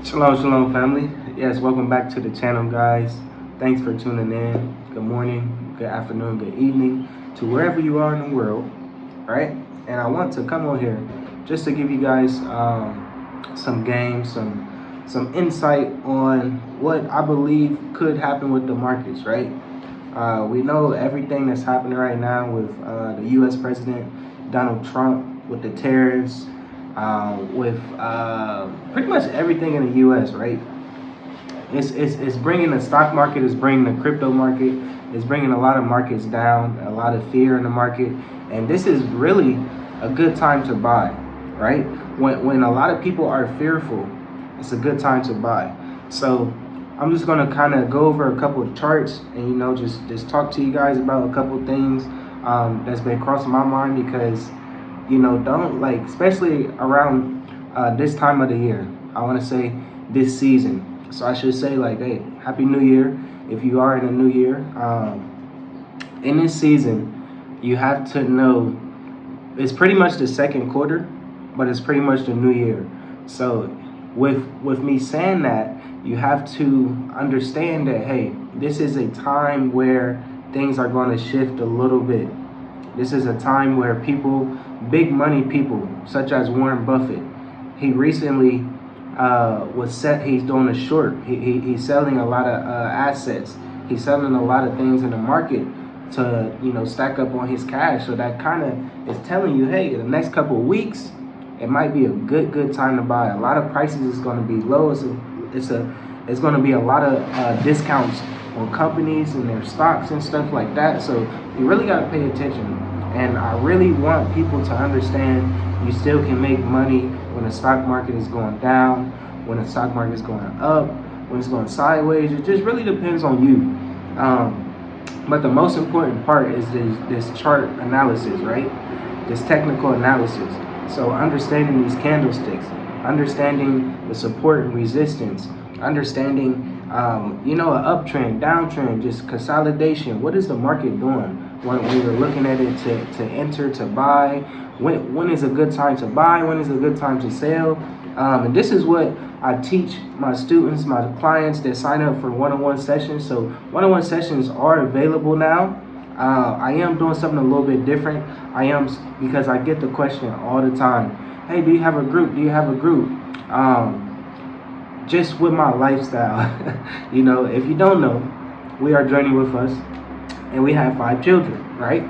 Shalom, shalom, family. Yes, welcome back to the channel, guys. Thanks for tuning in. Good morning, good afternoon, good evening to wherever you are in the world, right? And I want to come on here just to give you guys some games, some insight on what I believe could happen with the markets, right? We know everything that's happening right now with the U.S. President Donald Trump, with the tariffs, with pretty much everything in the U.S., right? It's bringing the stock market, it's bringing the crypto market, it's bringing a lot of markets down, a lot of fear in the market, and this is really a good time to buy, right? When a lot of people are fearful, it's a good time to buy. So I'm just gonna kind of go over a couple of charts and just talk to you guys about a couple of things that's been crossing my mind because don't like, especially around this time of the year. I want to say this season. So I should say, like, hey, Happy New Year if you are in a new year. In this season, you have to know it's pretty much the second quarter, but it's pretty much the new year. So with me saying that, you have to understand that, hey, this is a time where things are going to shift a little bit. This is a time where people, big money people, such as Warren Buffett, he recently he's doing a short. He's selling a lot of assets. He's selling a lot of things in the market to, stack up on his cash. So that kind of is telling you, hey, in the next couple of weeks, it might be a good time to buy. A lot of prices is going to be low. It's going to be a lot of discounts on companies and their stocks and stuff like that. So you really got to pay attention. And I really want people to understand you still can make money when the stock market is going down, when the stock market is going up, when it's going sideways. It just really depends on you. But the most important part is this chart analysis, right? This technical analysis. So understanding these candlesticks, understanding the support and resistance, understanding an uptrend, downtrend, just consolidation. What is the market doing when you're looking at it to enter, to buy? When is a good time to buy? When is a good time to sell? And this is what I teach my students, my clients that sign up for one-on-one sessions. So one-on-one sessions are available now. I am doing something a little bit different. Because I get the question all the time. Hey, do you have a group? Do you have a group? Just with my lifestyle, if you don't know, we are Journey with Us, and we have 5 children, right?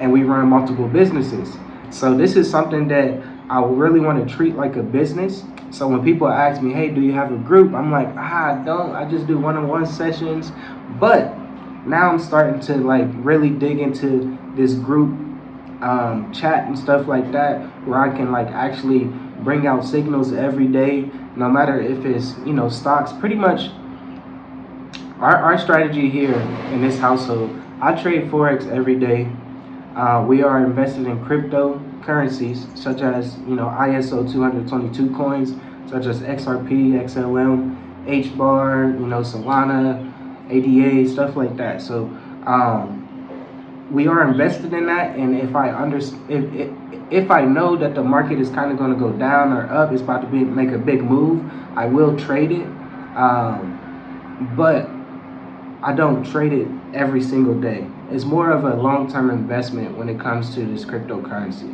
And we run multiple businesses. So this is something that I really want to treat like a business. So when people ask me, hey, do you have a group? I'm like, I don't. I just do one-on-one sessions. But now I'm starting to like really dig into this group chat and stuff like that, where I can like actually bring out signals every day, no matter if it's stocks. Pretty much our strategy here in this household, I trade forex every day. We are invested in cryptocurrencies such as ISO 222 coins, such as XRP, XLM, HBAR, Solana, ADA, stuff like that. So we are invested in that, and if I know that the market is kind of going to go down or up, it's about to make a big move, I will trade it. But I don't trade it every single day. It's more of a long-term investment when it comes to this cryptocurrency.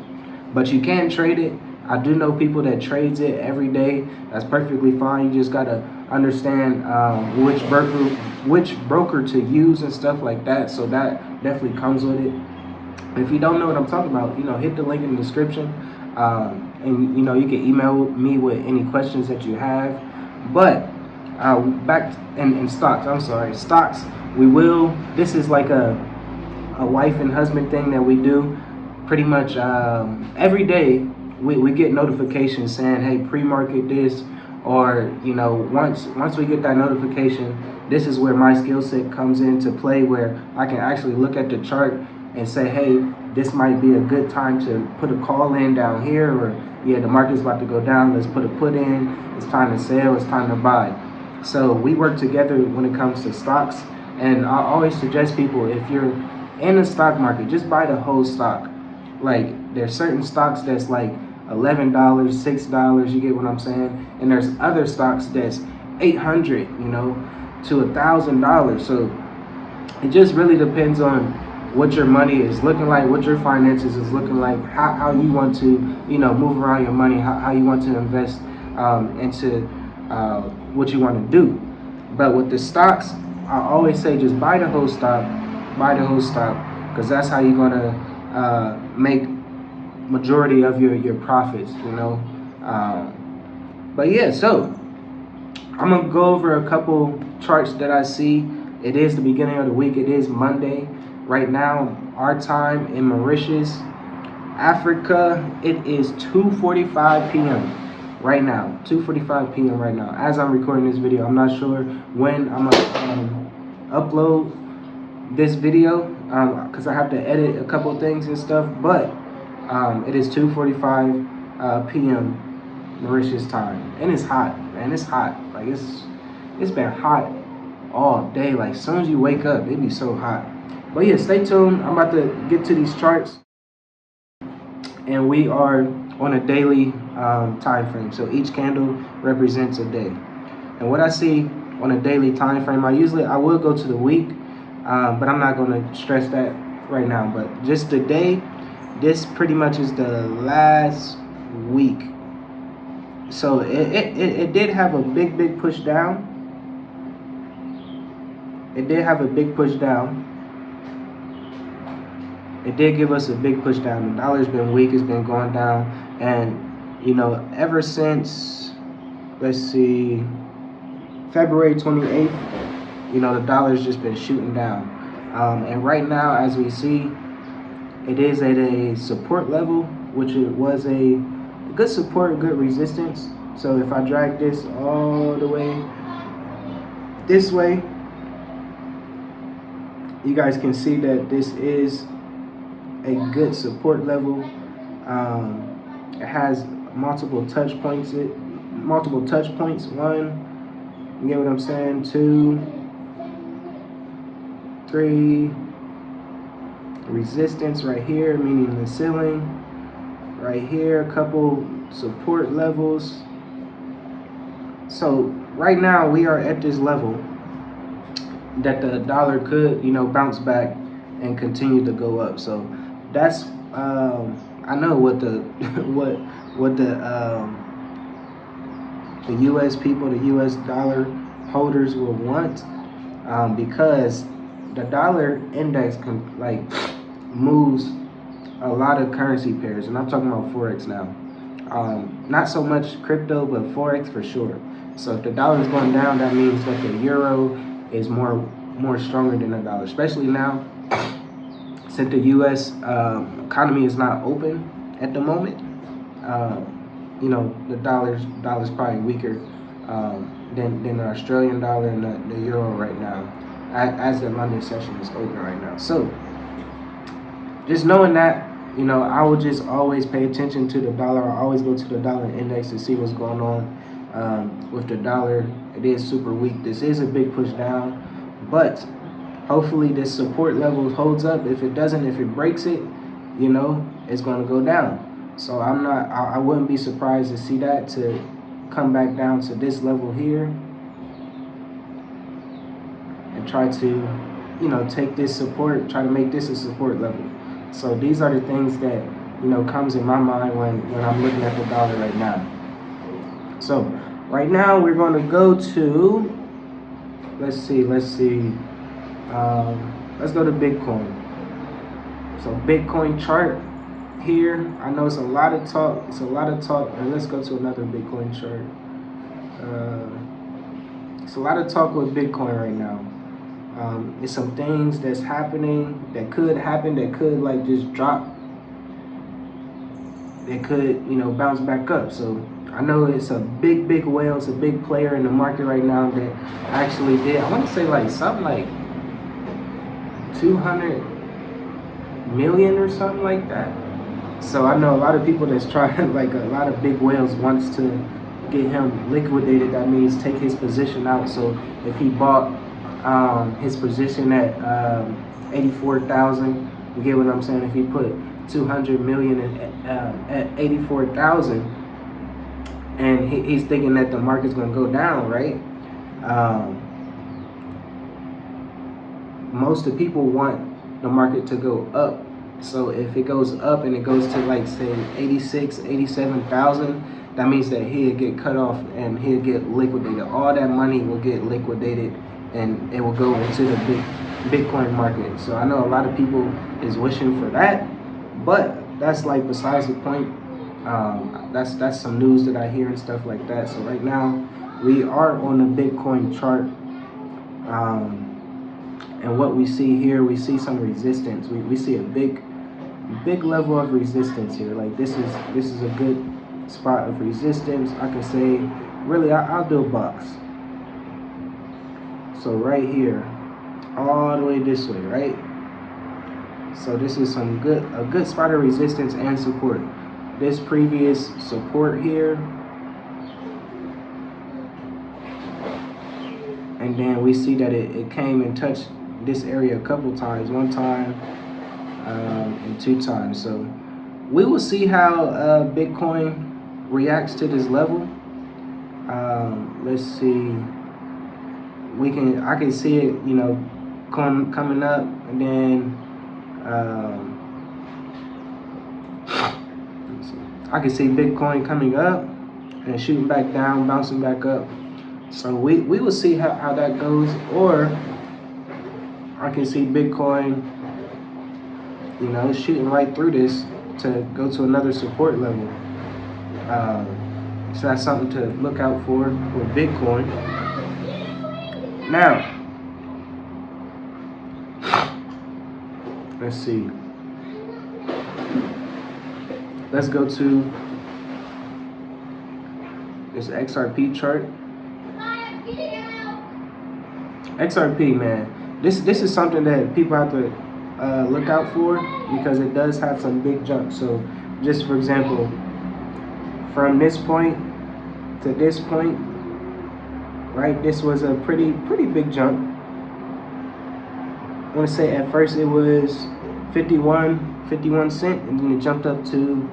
But you can trade it. I do know people that trades it every day. That's perfectly fine. You just gotta understand which broker to use and stuff like that. So that definitely comes with it. If you don't know what I'm talking about, hit the link in the description, and you can email me with any questions that you have. But back in stocks. I'm sorry, stocks. This is like a wife and husband thing that we do. Pretty much every day we get notifications saying, hey, pre-market this, or once we get that notification, this is where my skill set comes into play, where I can actually look at the chart and say, hey, this might be a good time to put a call in down here, or yeah, the market's about to go down, let's put a put in, it's time to sell, it's time to buy. So we work together when it comes to stocks, and I always suggest people, if you're in the stock market, just buy the whole stock. Like, there's certain stocks that's like $11, $6. You get what I'm saying? And there's other stocks that's $800, to $1,000. So it just really depends on what your money is looking like, what your finances is looking like, how you want to, move around your money, how you want to invest into what you want to do. But with the stocks, I always say just buy the whole stock, because that's how you're gonna make majority of your profits, But yeah, so I'm gonna go over a couple charts that I see. It is the beginning of the week. It is Monday right now. Our time in Mauritius, Africa, it is 2:45 p.m. right now. 2:45 p.m. right now. As I'm recording this video, I'm not sure when I'm gonna upload this video because I have to edit a couple things and stuff. But it is 2:45 p.m. Mauritius time, and it's hot, man. It's hot. Like it's been hot all day. Like as soon as you wake up, it be so hot. But yeah, stay tuned. I'm about to get to these charts, and we are on a daily time frame. So each candle represents a day. And what I see on a daily time frame, I will go to the week, but I'm not going to stress that right now. But just the day, this pretty much is the last week. So it did have a big push down. It did have a big push down. It did give us a big push down. The dollar's been weak. It's been going down. And, ever since, let's see, February 28th, the dollar's just been shooting down. And right now, as we see, it is at a support level, which it was a good support, good resistance. So if I drag this all the way this way, you guys can see that this is a good support level. It has multiple touch points. One, you get what I'm saying? 2, 3. Resistance right here, meaning the ceiling. Right here, a couple support levels. So right now we are at this level that the dollar could, bounce back and continue to go up. So that's I know what the what the U.S. people, the U.S. dollar holders will want, because the dollar index moves a lot of currency pairs, and I'm talking about Forex now. Not so much crypto, but Forex for sure. So if the dollar is going down, that means that the euro is more stronger than the dollar, especially now since the U.S. Economy is not open at the moment. The dollar's probably weaker than the Australian dollar and the euro right now, as the London session is open right now. So just knowing that, I will just always pay attention to the dollar. I always go to the dollar index to see what's going on with the dollar. It is super weak. This is a big push down, but hopefully this support level holds up. If it doesn't, if it breaks it, it's going to go down. So I wouldn't be surprised to see that to come back down to this level here and try to, take this support, try to make this a support level. So these are the things that, comes in my mind when I'm looking at the dollar right now. So right now we're going to go to, let's go to Bitcoin. So Bitcoin chart here. I know it's a lot of talk. And let's go to another Bitcoin chart. It's a lot of talk with Bitcoin right now. It's some things that's happening that could happen, that could just drop, that could bounce back up. So I know it's a big whale, it's a big player in the market right now that actually did, I want to say something like 200 million or something like that. So I know a lot of people that's trying, a lot of big whales wants to get him liquidated. That means take his position out. So if he bought his position at 84,000, you get what I'm saying? If he put 200 million at 84,000, and he's thinking that the market's going to go down, right? Most of the people want the market to go up. So if it goes up and it goes to, like, say 86, 87,000, that means that he'll get cut off and he'll get liquidated. All that money will get liquidated and it will go into the Bitcoin market. So I know a lot of people is wishing for that, but that's like besides the point. That's some news that I hear and stuff like that. So right now we are on the Bitcoin chart, and what we see here, we see some resistance. We see a big level of resistance here. Like this is a good spot of resistance. I can say, really, I'll do a box. So right here, all the way this way, right? So this is a good spot of resistance and support. This previous support here, and then we see that it came and touched this area a couple times, one time and two times. So we will see how Bitcoin reacts to this level. Let's see. I can see it, coming up, and then I can see Bitcoin coming up and shooting back down, bouncing back up. So we will see how that goes. Or I can see Bitcoin, shooting right through this to go to another support level. So that's something to look out for with Bitcoin. Now, let's see. Let's go to this XRP chart. XRP, man, this is something that people have to look out for, because it does have some big jumps. So just for example, from this point to this point, right, this was a pretty big jump. I want to say at first it was 51 cent, and then it jumped up to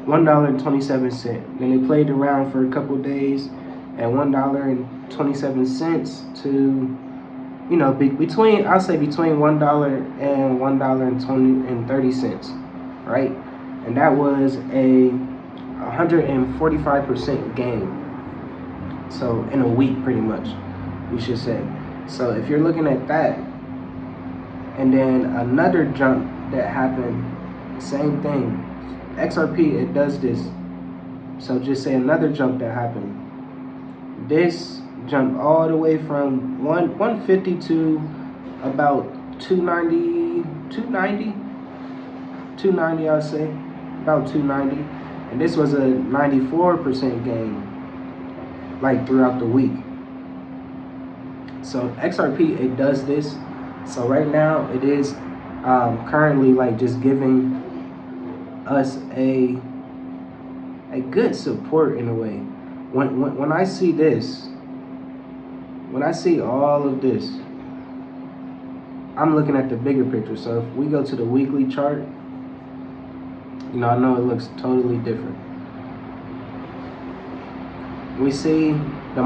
$1.27. Then it played around for a couple days at $1.27 to, between $1 and $1.30, right? And that was a 145% gain. So in a week, pretty much, we should say. So if you're looking at that, and then another jump that happened, same thing. XRP, it does this. So just say another jump that happened. This jumped all the way from 150 to about 290, I'll say, about 290. And this was a 94% gain, like throughout the week. So XRP, it does this. So right now it is currently like just giving us a good support in a way. When I see this, when I see all of this, I'm looking at the bigger picture. So if we go to the weekly chart, I know it looks totally different. We see the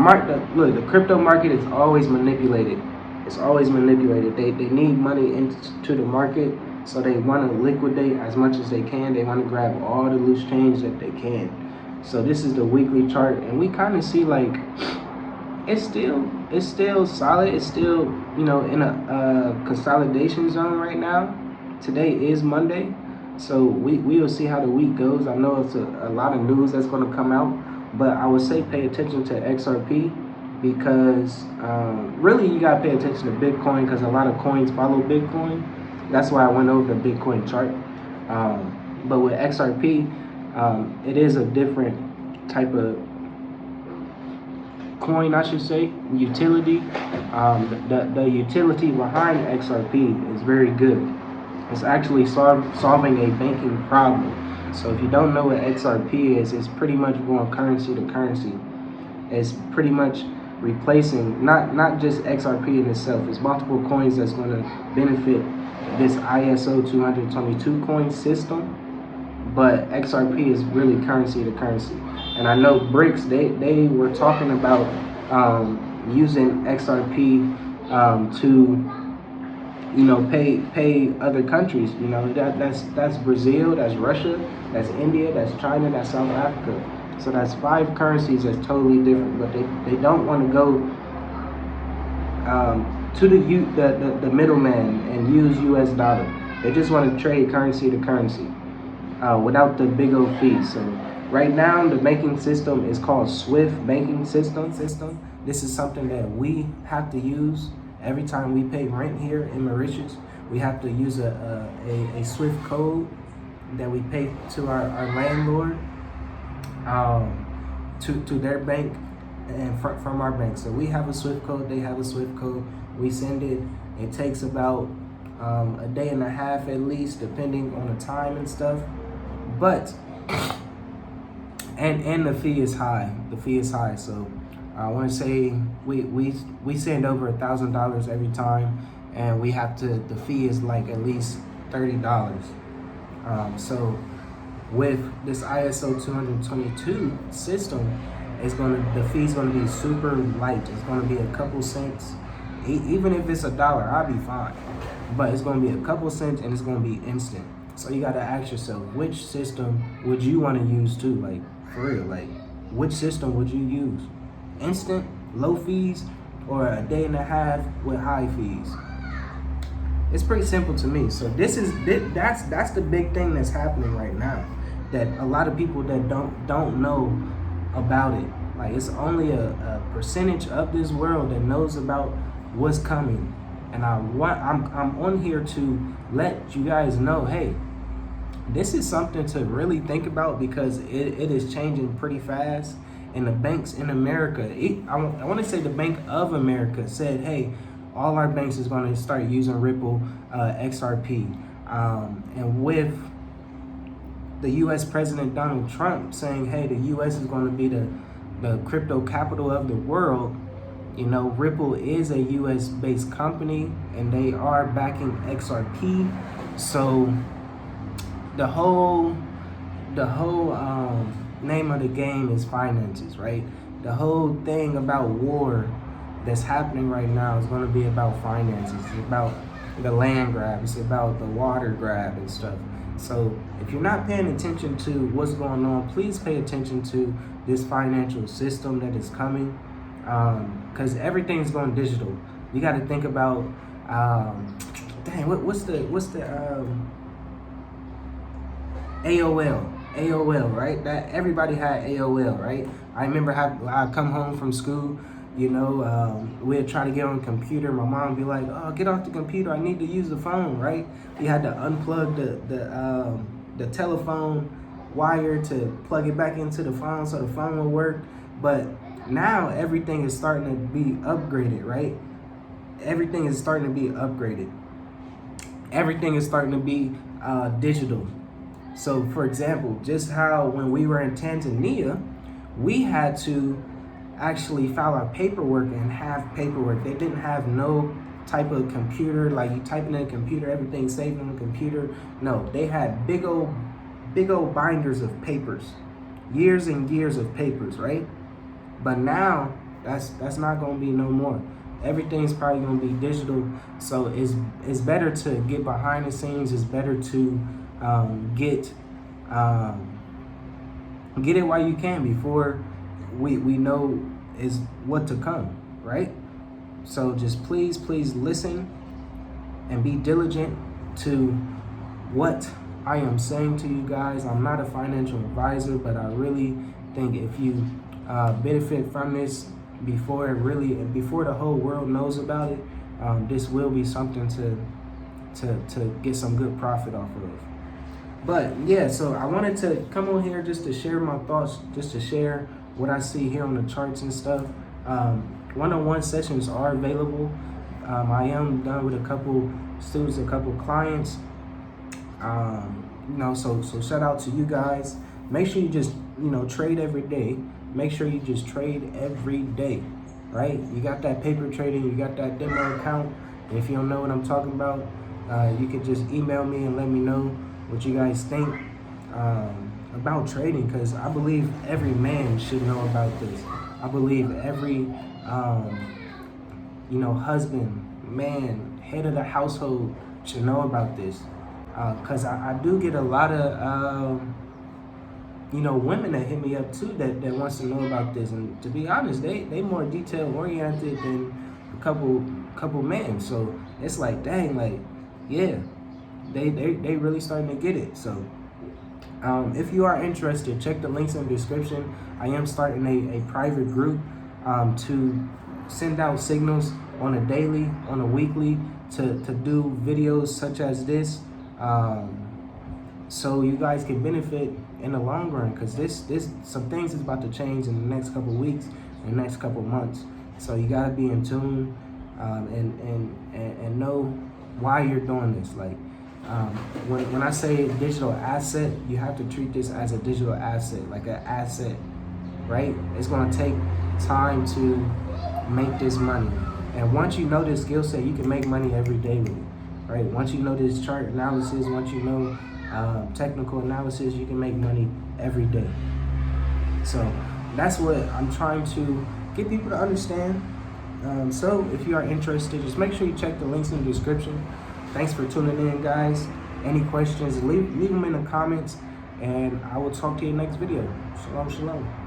crypto market is always manipulated. It's always manipulated. They need money into the market, so they want to liquidate as much as they can. They want to grab all the loose change that they can. So this is the weekly chart, and we kind of see like it's still solid. It's still in a consolidation zone right now. Today is Monday, so we will see how the week goes. I know it's a lot of news that's going to come out, but I would say pay attention to XRP, because really you got to pay attention to Bitcoin, because a lot of coins follow Bitcoin. That's why I went over the Bitcoin chart. But with XRP, it is a different type of coin, I should say, utility. The utility behind XRP is very good. It's actually solving a banking problem. So if you don't know what XRP is, it's pretty much going currency to currency. It's pretty much replacing not just XRP in itself. It's multiple coins that's going to benefit this ISO 222 coin system, but XRP is really currency to currency. And I know BRICS, they were talking about using XRP to pay other countries. That's Brazil, that's Russia, that's India, that's China, that's South Africa. So that's 5 currencies that's totally different, but they don't want to go to the middleman and use US dollar. They just want to trade currency to currency without the big old fees. So right now the banking system is called SWIFT banking system. This is something that we have to use every time we pay rent here in Mauritius. We have to use a SWIFT code that we pay to our landlord to their bank and from our bank. So we have a SWIFT code, they have a SWIFT code. We send it. It takes about a day and a half at least, depending on the time and stuff. But and the fee is high. The fee is high. So I want to say we send over $1,000 every time, and we have to. The fee is like at least $30. So with this ISO 222 system, the fee's gonna be super light. It's gonna be a couple cents. Even if it's $1, I'll be fine. But it's gonna be a couple cents, and it's gonna be instant. So you gotta ask yourself, which system would you want to use too? Like, for real, like, which system would you use? Instant, low fees, or a day and a half with high fees? It's pretty simple to me. So that's the big thing that's happening right now, that a lot of people that don't know about it. Like, it's only a percentage of this world that knows about what's coming. And I'm on here to let you guys know, hey, this is something to really think about, because it is changing pretty fast. And the banks in America, I want to say the Bank of America said, hey, all our banks is going to start using Ripple XRP. And with the U.S. President Donald Trump saying, hey, the U.S. is going to be the crypto capital of the world, Ripple is a U.S. based company, and they are backing XRP. So the whole name of the game is finances, right? The whole thing about war that's happening right now is going to be about finances. It's about the land grab. It's about the water grab and stuff. So if you're not paying attention to what's going on, please pay attention to this financial system that is coming, because everything's going digital. You got to think about, what's the AOL, right? That everybody had AOL, right? I remember I come home from school, we'd try to get on the computer. My mom would be like, oh, get off the computer, I need to use the phone, right? You had to unplug the telephone wire to plug it back into the phone so the phone would work. But now everything is starting to be upgraded, right? Everything is starting to be upgraded. Everything is starting to be digital. So for example, just how when we were in Tanzania, we had to actually file our paperwork and have paperwork. They didn't have no type of computer, like you type in a computer, everything's saved on the computer. No, they had big old binders of papers, years and years of papers, right? But now that's not gonna be no more. Everything's probably gonna be digital. So it's better to get behind the scenes. It's better to get it while you can, before we know is what to come, right? So just please listen and be diligent to what I am saying to you guys. I'm not a financial advisor, but I really think if you benefit from this before the whole world knows about it, this will be something to get some good profit off of. But yeah, so I wanted to come on here just to share my thoughts, just to share what I see here on the charts and stuff. One-on-one sessions are available. I am done with a couple students, a couple clients. So shout out to you guys. Make sure you just, trade every day. Make sure you just trade every day. right? You got that paper trading, you got that demo account. And if you don't know what I'm talking about, you could just email me and let me know what you guys think about trading, because I believe every man should know about this. I believe every husband, man, head of the household should know about this, because I do get a lot of women that hit me up too that wants to know about this. And to be honest, they more detail oriented than a couple men. So it's like, dang, like, yeah, they really starting to get it. So if you are interested, check the links in the description. I am starting a private group to send out signals on a daily, on a weekly, to do videos such as this, so you guys can benefit in the long run, because this some things is about to change in the next couple of weeks, in the next couple of months. So you got to be in tune and know why you're doing this. Like when I say digital asset, you have to treat this as a digital asset, like an asset, right? It's going to take time to make this money. And once you know this skill set, you can make money every day with it, right? Once you know this chart analysis, once you know technical analysis, you can make money every day. So that's what I'm trying to get people to understand. So if you are interested, just make sure you check the links in the description. Thanks for tuning in, guys. Any questions, leave them in the comments, and I will talk to you next video. Shalom, shalom.